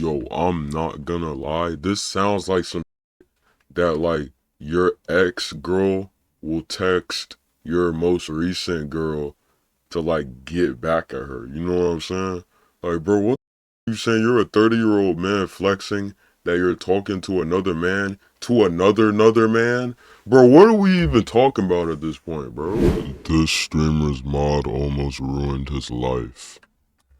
Yo, I'm not gonna lie. This sounds like some that like your ex girl will text your most recent girl to like get back at her. You know what I'm saying? Like, bro, what you saying? You're a 30-year-old man flexing that you're talking to another man, to another man? Bro, what are we even talking about at this point, bro? This streamer's mod almost ruined his life.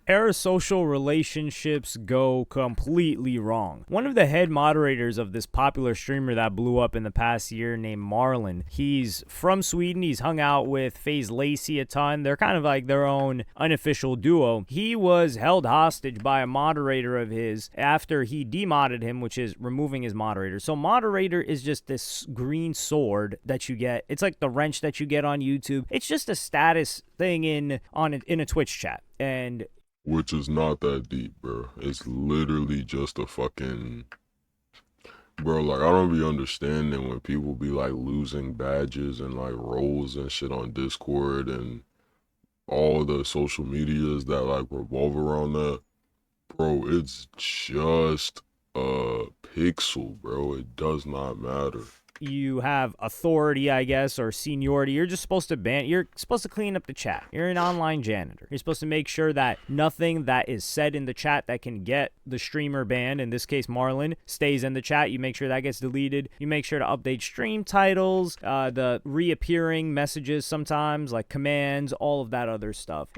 Parasocial relationships go completely wrong. One of the head moderators of this popular streamer that blew up in the past year named Marlon, he's from Sweden. He's hung out with FaZe Lacey a ton. They're kind of like their own unofficial duo. He was held hostage by a moderator of his after he demodded him, which is removing his moderator. So moderator is just this green sword that you get. It's like the wrench that you get on YouTube. It's just a status thing in a Twitch chat. And which is not that deep, bro. It's literally just a fucking... Bro, like, I don't be understanding when people be, like, losing badges and, like, roles and shit on Discord and all the social medias that, like, revolve around that. Bro, it's just a pixel, bro. It does not matter. You have authority, I guess, or seniority. You're just supposed to you're supposed to clean up the chat. You're an online janitor. You're supposed to make sure that nothing that is said in the chat that can get the streamer banned, in this case Marlon, stays in the chat. You make sure that gets deleted. You make sure to update stream titles, the reappearing messages sometimes, like commands, all of that other stuff.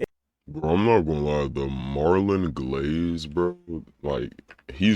Bro, I'm not gonna lie, the Marlon Glaze, bro, like, he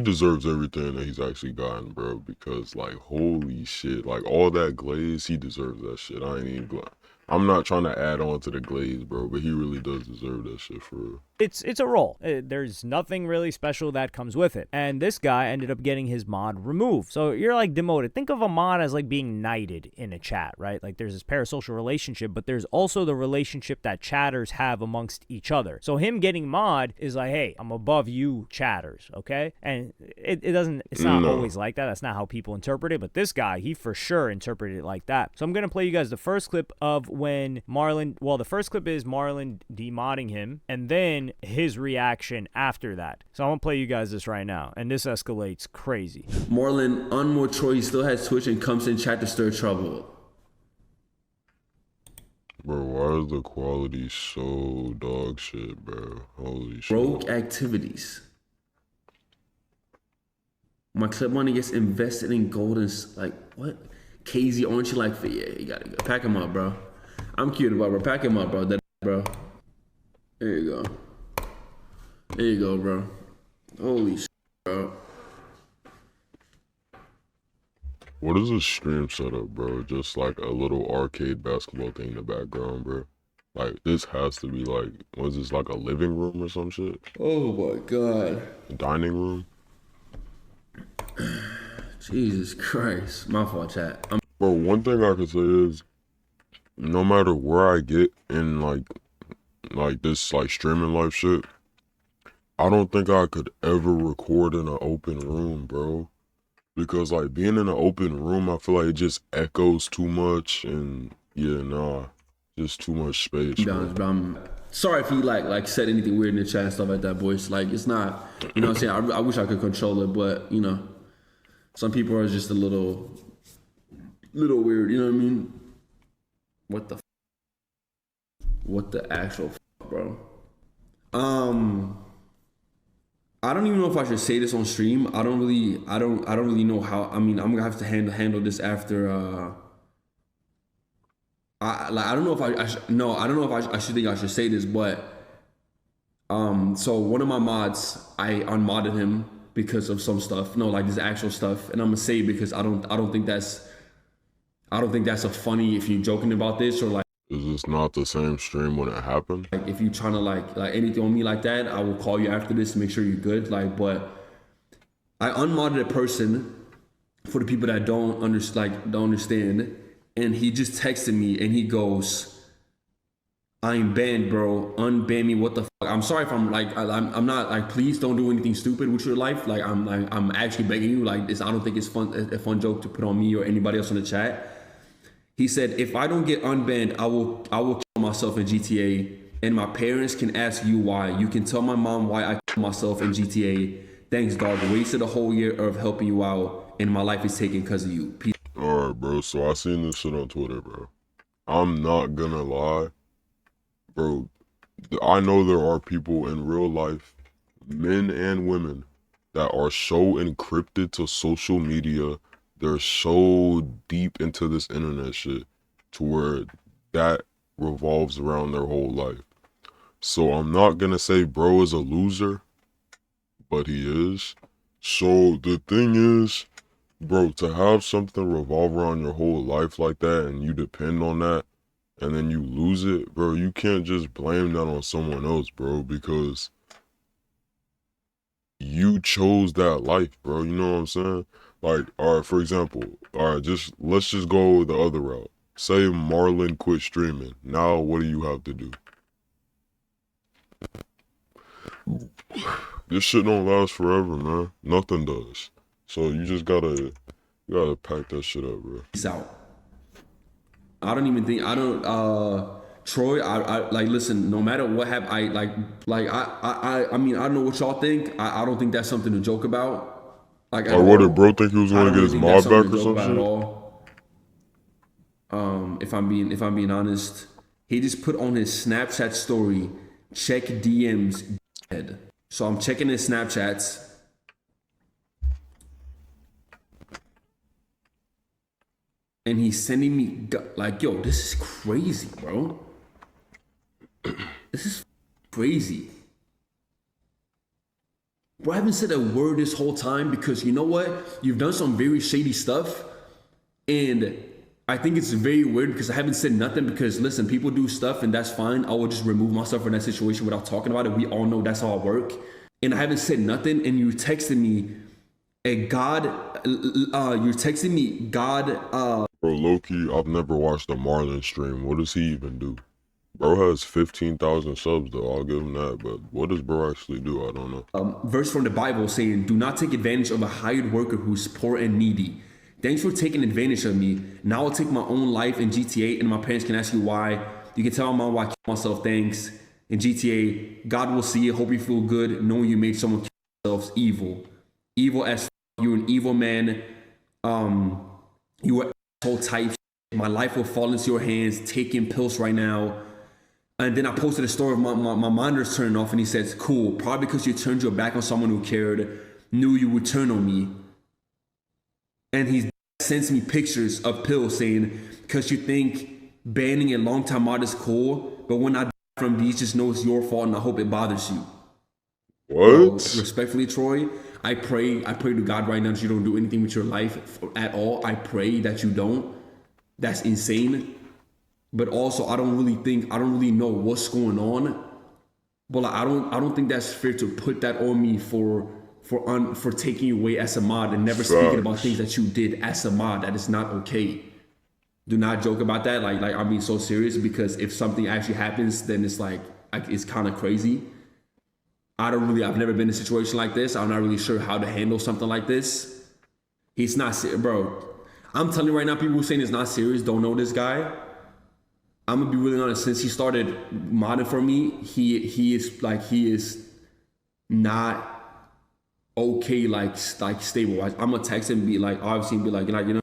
deserves everything that he's actually gotten, bro, because, like, holy shit, like, all that glaze, he deserves that shit. I ain't even going. I'm not trying to add on to the glaze, bro, but he really does deserve that shit for real. It's a role. There's nothing really special that comes with it. And this guy ended up getting his mod removed. So you're like demoted. Think of a mod as like being knighted in a chat, right? Like there's this parasocial relationship, but there's also the relationship that chatters have amongst each other. So him getting mod is like, hey, I'm above you chatters, okay? And it's not always like that. That's not how people interpret it. But this guy, he for sure interpreted it like that. So I'm going to play you guys the first clip of when Marlon, well, the first clip is Marlon demodding him, and then his reaction after that. So I'm gonna play you guys this right now, and this escalates crazy. Marlon, on more Troy, still has Twitch and comes in chat to stir trouble. Bro, why is the quality so dog shit, bro? Holy shit. Rogue activities. My clip money gets invested in gold and like what? KZ, aren't you like, yeah, you gotta go. Pack him up, bro. I'm cute about, bro. Pack him up, bro. That, bro. There you go. There you go, bro. Holy shit, bro. What is this stream setup, bro? Just like a little arcade basketball thing in the background, bro. Like, this has to be like, was this like a living room or some shit? Oh my god. A dining room? Jesus Christ. My fault, chat. Bro, one thing I can say is, no matter where I get in like this like streaming life shit, I don't think I could ever record in an open room, bro. Because like being in an open room, I feel like it just echoes too much, and yeah, nah, just too much space. Bro. I'm sorry if you like said anything weird in the chat and stuff like that, boys. Like it's not, you know what I'm saying? I wish I could control it, but you know, some people are just a little weird. You know what I mean? What the actual bro? I don't even know if I should say this on stream. I don't really know how. I mean, I'm gonna have to handle this after. I don't know if I should think I should say this, but so one of my mods, I unmodded him because of some stuff. No, like this actual stuff, and I'm gonna say it because I don't think that's a funny if you're joking about this or like. Is this not the same stream when it happened? Like if you're trying to like anything on me like that, I will call you after this to make sure you're good. Like, but I unmodded a person for the people that don't understand, and he just texted me and he goes, "I'm banned, bro. Unban me. What the fuck? I'm sorry if I'm like I'm not like. Please don't do anything stupid with your life. Like I'm actually begging you. Like this, I don't think it's a fun joke to put on me or anybody else in the chat." He said, if I don't get unbanned, I will kill myself in GTA, and my parents can ask you why. You can tell my mom why I myself in GTA. Thanks, dog. Wasted a whole year of helping you out, and my life is taken because of you. Peace. Alright, bro. So I seen this shit on Twitter, bro. I'm not gonna lie, bro. I know there are people in real life, men and women, that are so encrypted to social media. They're so deep into this internet shit to where that revolves around their whole life. So I'm not gonna say bro is a loser, but he is. So the thing is, bro, to have something revolve around your whole life like that and you depend on that and then you lose it, bro, you can't just blame that on someone else, bro, because you chose that life, bro. You know what I'm saying? Like, all right, for example, all right, let's just go the other route. Say Marlon quit streaming. Now what do you have to do? This shit don't last forever, man. Nothing does. So you gotta pack that shit up, bro. Peace out. I don't even think Troy, I like listen, no matter what happened, I mean, I don't know what y'all think. I don't think that's something to joke about. Like, Or what did bro think he was I gonna don't get really his think mob that's something back to or joke some about at shit? all. If I'm being honest, he just put on his Snapchat story, check DMs dead. So I'm checking his Snapchats. And he's sending me like, yo, this is crazy, bro. This is crazy. Bro, I haven't said a word this whole time because you know what? You've done some very shady stuff. And I think it's very weird because I haven't said nothing because listen, people do stuff and that's fine. I will just remove myself from that situation without talking about it. We all know that's how I work. And I haven't said nothing and you texted me you're texting me Bro, low-key, I've never watched a Marlon stream. What does he even do? Bro has 15,000 subs though, I'll give him that, but what does bro actually do? I don't know. verse from the Bible saying, do not take advantage of a hired worker who's poor and needy. Thanks for taking advantage of me. Now I'll take my own life in GTA and my parents can ask you why. You can tell my mom why I killed myself, thanks. In GTA, God will see it. Hope you feel good knowing you made someone kill themselves evil. Evil as you're an evil man. You were asshole type. My life will fall into your hands. Taking pills right now. And then I posted a story of my monitor's turning off and he says, cool, probably because you turned your back on someone who cared, knew you would turn on me. And he sends me pictures of pills saying, because you think banning a long time mod is cool, but when I die from these, just know it's your fault and I hope it bothers you. What? So, respectfully, Troy, I pray to God right now that you don't do anything with your life at all. I pray that you don't. That's insane. But also, I don't really know what's going on. But like, I don't think that's fair to put that on me for taking you away as a mod and never speaking about things that you did as a mod. That is not okay. Do not joke about that. Like I'm being so serious because if something actually happens, then it's like it's kind of crazy. I've never been in a situation like this. I'm not really sure how to handle something like this. He's not serious, bro. I'm telling you right now, people who are saying it's not serious don't know this guy. I'm gonna be really honest. Since he started modding for me, he is not okay. Like stable. I'm gonna text him and be like, obviously, be like, you know.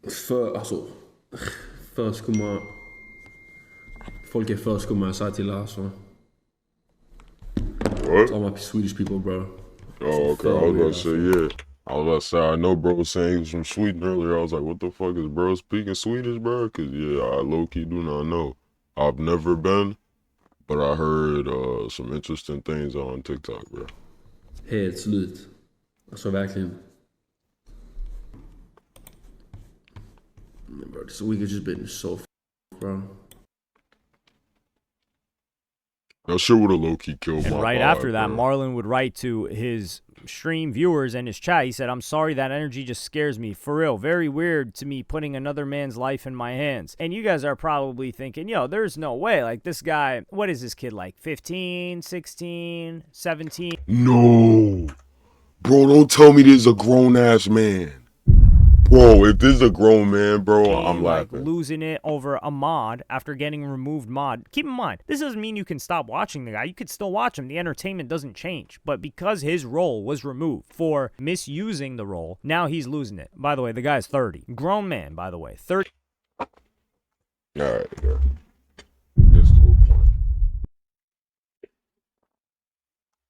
För skumma. Folk är för skumma, sa till alltså. What? All my Swedish people, bro. Oh, okay. I was about to say, yeah. I was about to say, I know bro was saying he was from Sweden earlier. I was like, what the fuck is bro speaking Swedish, bro? Because, yeah, I low-key do not know. I've never been, but I heard some interesting things on TikTok, bro. Helt slut. Alltså verkligen. Bro, this week has just been so bro. That shit would have low-key killed And my right vibe, after that, bro. Marlon would write to his stream viewers and his chat. He said, I'm sorry, that energy just scares me. For real, very weird to me putting another man's life in my hands. And you guys are probably thinking, yo, there's no way. Like, this guy, what is this kid, like 15, 16, 17? No. Bro, don't tell me this is a grown-ass man. Bro, Bro, if this is a grown man, bro, I'm like laughing. losing it over a mod after getting removed mod. Keep in mind, this doesn't mean you can stop watching the guy. You could still watch him. The entertainment doesn't change. But because his role was removed for misusing the role, now he's losing it. By the way, the guy's 30. Grown man, by the way. 30. Alright, yeah. Gets to a point.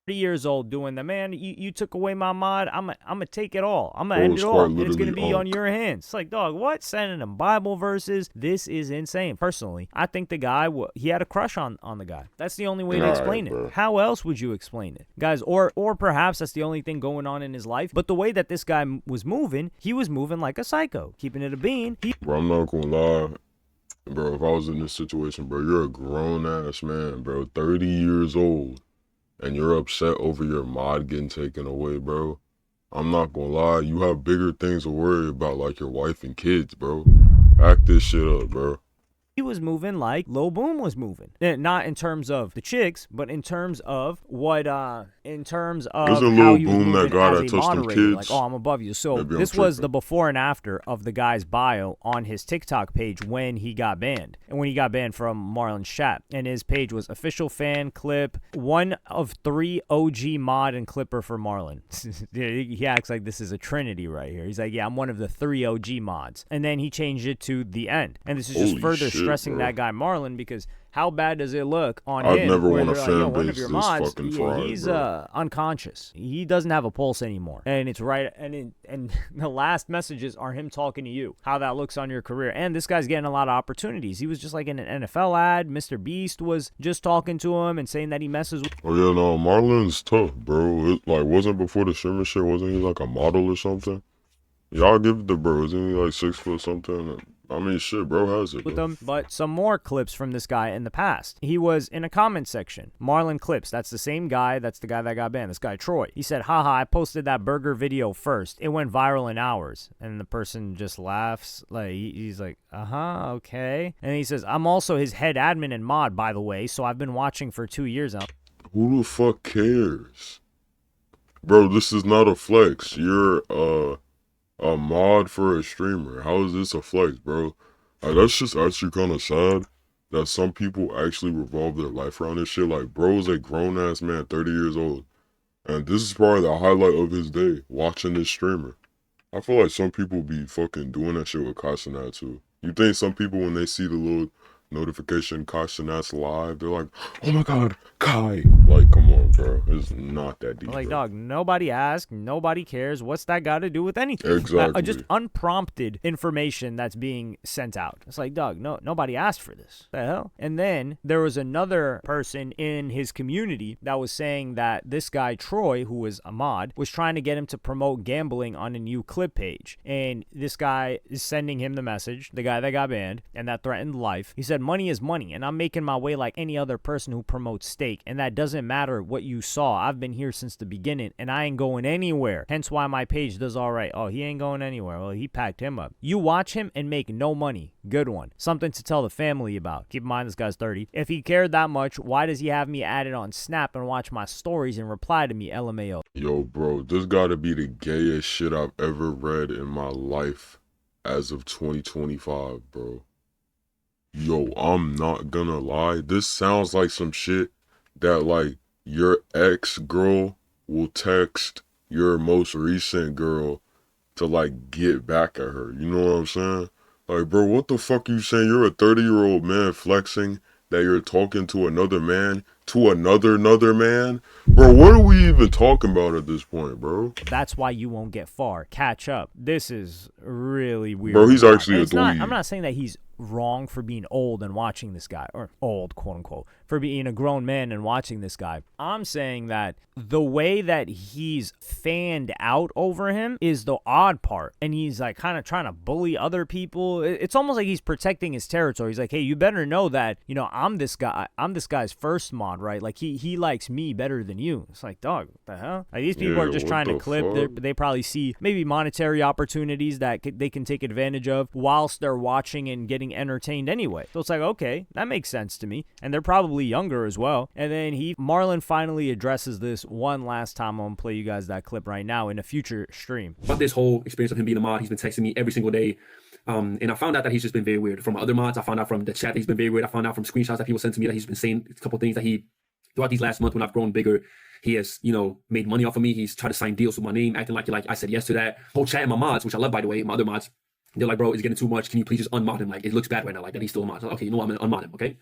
Years old doing the man, you took away my mod. I'm gonna take it all. I'm gonna Bro, end it's it all. quite And it's gonna literally be on your hands. It's like, dog, what? Sending him Bible verses. This is insane. Personally, I think the guy he had a crush on the guy. That's the only way to explain it. Bro. How else would you explain it, guys? Or perhaps that's the only thing going on in his life. But the way that this guy was moving, he was moving like a psycho, keeping it a bean. Bro, I'm not gonna lie. Bro, if I was in this situation, bro, you're a grown ass man, bro, 30 years old, and you're upset over your mod getting taken away, bro. I'm not gonna lie, you have bigger things to worry about, like your wife and kids, bro. Act this shit up, bro. He was moving like Lil Boom was moving. Not in terms of the chicks, but in terms of what, in terms of Isn't how Lil he was Boom that moving guy as that a touched them moderator. kids? Like, oh, I'm above you. So Maybe I'm this was tripping. the before and after of the guy's bio on his TikTok page when he got banned. And when he got banned from Marlon's chat. And his page was official fan clip, 1 of 3 OG mod and clipper for Marlon. He acts like this is a trinity right here. He's like, yeah, I'm one of the 3 OG mods. And then he changed it to the end. And this is just Holy further shit, stressing bro. that guy Marlon, because how bad does it look on I've him? never where won a they're fan like, one of base your this mods, fucking fried, he's bro. unconscious. He doesn't have a pulse anymore, and it's right. And the last messages are him talking to you, how that looks on your career. And this guy's getting a lot of opportunities. He was just like in an NFL ad. Mr. Beast was just talking to him and saying that he messes with. Oh yeah, no, Marlon's tough, bro. It like wasn't before the streamer shit, wasn't he like a model or something? Y'all give it to bro, isn't he like 6 foot something? I mean shit, bro has it. With Bro. them, but some more clips from this guy in the past. He was in a comment section. Marlon Clips, that's the same guy, that's the guy that got banned, this guy Troy. He said, haha, I posted that burger video first. It went viral in hours. And the person just laughs, like he's like, okay. And he says, I'm also his head admin and mod, by the way, so I've been watching for 2 years now. Who the fuck cares? Bro, this is not a flex. You're a mod for a streamer. How is this a flex, bro? That's just actually kind of sad that some people actually revolve their life around this shit. Like, bro's a grown-ass man, 30 years old. And this is probably the highlight of his day, watching this streamer. I feel like some people be fucking doing that shit with Castanat too. You think some people, when they see the little notification Castanat's live, they're like, oh my god, Kai. Like, come on, bro. It's not that deep. Like, bro. dog, nobody asked, nobody cares. What's that got to do with anything? Exactly. Just unprompted information that's being sent out. It's like, dog, nobody asked for this. The hell? And then there was another person in his community that was saying that this guy, Troy, who was a mod, was trying to get him to promote gambling on a new clip page. And this guy is sending him the message, the guy that got banned, and that threatened life. He said, money is money, and I'm making my way like any other person who promotes stake, and that doesn't matter what you saw. I've been here since the beginning, and I ain't going anywhere. Hence why my page does all right. Oh, he ain't going anywhere. Well, he packed him up. You watch him and make no money. Good one. Something to tell the family about. Keep in mind, this guy's 30. If he cared that much, why does he have me added on Snap and watch my stories and reply to me, LMAO? Yo, bro, this gotta be the gayest shit I've ever read in my life as of 2025, bro. Yo, I'm not gonna lie. This sounds like some shit that, like, your ex-girl will text your most recent girl to, like, get back at her. You know what I'm saying? Like, bro, what the fuck you saying? You're a 30-year-old man flexing that you're talking to another man, to another man? Bro, what are we even talking about at this point, bro? That's why you won't get far. Catch up. This is really weird. Bro, he's actually a dweeb. I'm not saying that he's wrong for being old and watching this guy, or old, quote unquote, for being a grown man and watching this guy. I'm saying that the way that he's fanned out over him is the odd part, and he's like kind of trying to bully other people. It's almost like he's protecting his territory. He's like, hey, you better know that, you know, I'm this guy's first mod, right? Like he likes me better than you. It's like, dog, what the hell? Like, these people are just trying to clip. They probably see maybe monetary opportunities that they can take advantage of whilst they're watching and getting being entertained anyway. So it's like, okay, that makes sense to me. And they're probably younger as well. And then Marlon finally addresses this one last time. I'm going to play you guys that clip right now in a future stream. About this whole experience of him being a mod, he's been texting me every single day. And I found out that he's just been very weird. From other mods, I found out from the chat that he's been very weird. I found out from screenshots that people sent to me that he's been saying a couple of things that throughout these last months when I've grown bigger, he has, made money off of me. He's tried to sign deals with my name, acting like I said yes to that. Whole chat and my mods, which I love, by the way, my other mods, they're like, bro, it's getting too much. Can you please just unmod him? Like, it looks bad right now, like that he's still a mod. So, okay, you know what? I'm gonna unmod him, okay?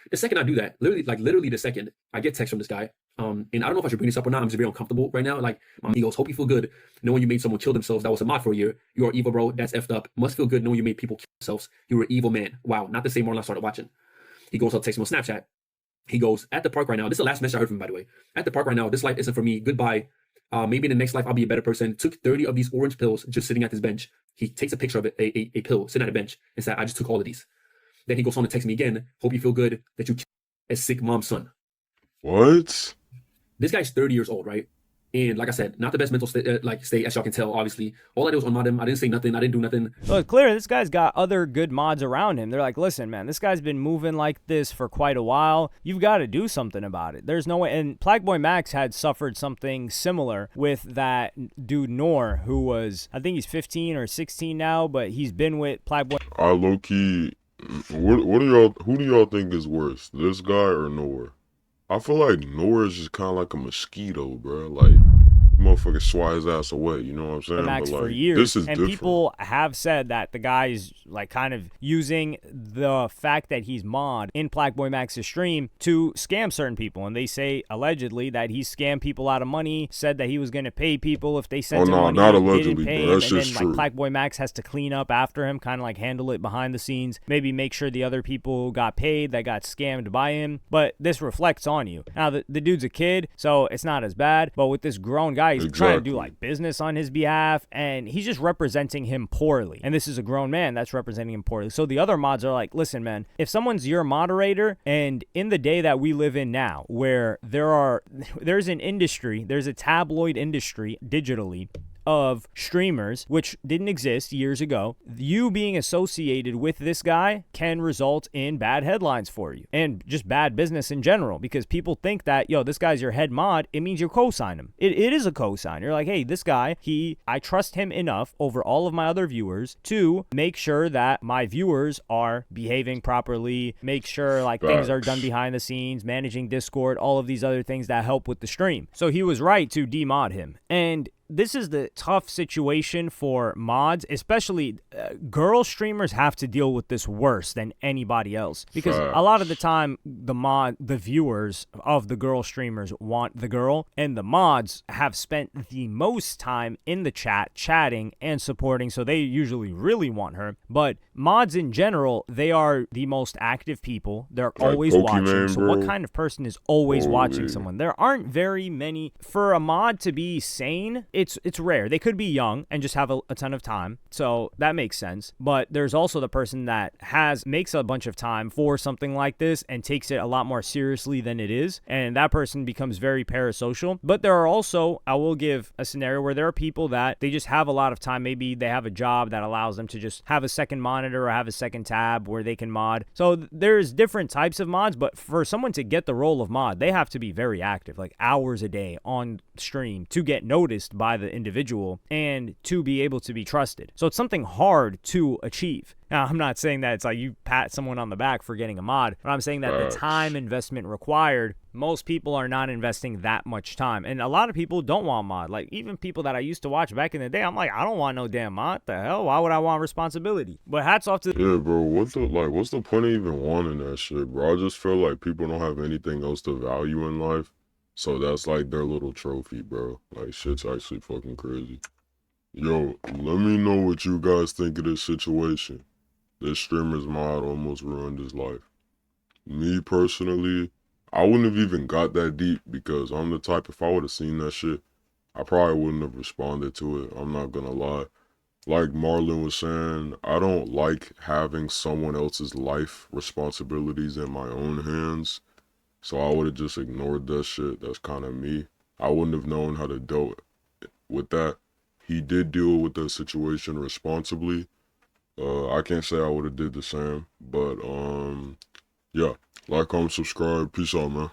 The second I do that, literally the second I get text from this guy, and I don't know if I should bring this up or not. I'm just very uncomfortable right now. Like, my ego goes, hope you feel good knowing you made someone kill themselves. That was a mod for a year. You are evil, bro. That's effed up. Must feel good knowing you made people kill themselves. You were an evil man. Wow, not the same Marlon I started watching. He goes, I'll text him on Snapchat. He goes, at the park right now. This is the last message I heard from him, by the way. At the park right now, this life isn't for me. Goodbye. Maybe in the next life I'll be a better person. Took 30 of these orange pills just sitting at this bench. He takes a picture of it, a pill sitting at a bench, and said, I just took all of these. Then he goes on to text me again. Hope you feel good that you killed a sick mom's son. What? This guy's 30 years old, right? And like I said, not the best mental state, as y'all can tell, obviously. All I did was unmod him. I didn't say nothing. I didn't do nothing. So it's clear this guy's got other good mods around him. They're like, listen, man, this guy's been moving like this for quite a while. You've got to do something about it. There's no way. And Plagueboy Max had suffered something similar with that dude Noor, who was, I think he's 15 or 16 now, but he's been with Plagueboy. I low-key, who do y'all think is worse, this guy or Noor? I feel like Noor is just kind of like a mosquito, bro. Like, motherfucker swat his ass away, you know what I'm saying? Max but like, for years, this is and different. people have said that the guy's like kind of using the fact that he's mod in Plagueboy Max's stream to scam certain people, and they say allegedly that he scammed people out of money, said that he was going to pay people if they sent him money. Not and allegedly, didn't pay bro. That's him, just and true. then like Plagueboy Max has to clean up after him, kind of like handle it behind the scenes, maybe make sure the other people got paid that got scammed by him. But this reflects on you. Now the dude's a kid, so it's not as bad. But with this grown guy, he's trying to do like business on his behalf, and he's just representing him poorly. And this is a grown man that's representing him poorly. So the other mods are like, listen, man, if someone's your moderator, and in the day that we live in now, where there's an industry, there's a tabloid industry digitally of streamers, which didn't exist years ago, you being associated with this guy can result in bad headlines for you and just bad business in general, because people think that, yo, this guy's your head mod, it means you co-sign him. It is a co-sign. You're like, hey, this guy, I trust him enough over all of my other viewers to make sure that my viewers are behaving properly, make sure like things are done behind the scenes, managing Discord, all of these other things that help with the stream. So he was right to demod him. And this is the tough situation for mods, especially girl streamers have to deal with this worse than anybody else, because a lot of the time the viewers of the girl streamers want the girl, and the mods have spent the most time in the chat chatting and supporting, so they usually really want her. But mods in general, they are the most active people. They're like always Pokemon, watching. So what kind of person is always watching someone? There aren't very many. For a mod to be sane, it's rare. They could be young and just have a ton of time, so that makes sense. But there's also the person that makes a bunch of time for something like this and takes it a lot more seriously than it is, and that person becomes very parasocial. But there are also, I will give a scenario where there are people that they just have a lot of time. Maybe they have a job that allows them to just have a second monitor or have a second tab where they can mod. So there's different types of mods, but for someone to get the role of mod, they have to be very active, like hours a day on stream to get noticed by the individual and to be able to be trusted. So it's something hard to achieve. Now, I'm not saying that it's like you pat someone on the back for getting a mod, but I'm saying that the time investment required, most people are not investing that much time. And a lot of people don't want mod. Like, even people that I used to watch back in the day, I'm like, I don't want no damn mod. The hell? Why would I want responsibility? But hats off to... Yeah, bro, what's the point of even wanting that shit, bro? I just feel like people don't have anything else to value in life. So that's like their little trophy, bro. Like, shit's actually fucking crazy. Yo, let me know what you guys think of this situation. This streamer's mod almost ruined his life. Me personally, I wouldn't have even got that deep, because I'm the type, if I would have seen that shit, I probably wouldn't have responded to it. I'm not gonna lie. Like Marlon was saying, I don't like having someone else's life responsibilities in my own hands. So I would have just ignored that shit. That's kind of me. I wouldn't have known how to deal with that. He did deal with the situation responsibly. I can't say I would have did the same, but yeah, like, comment, subscribe. Peace out, man.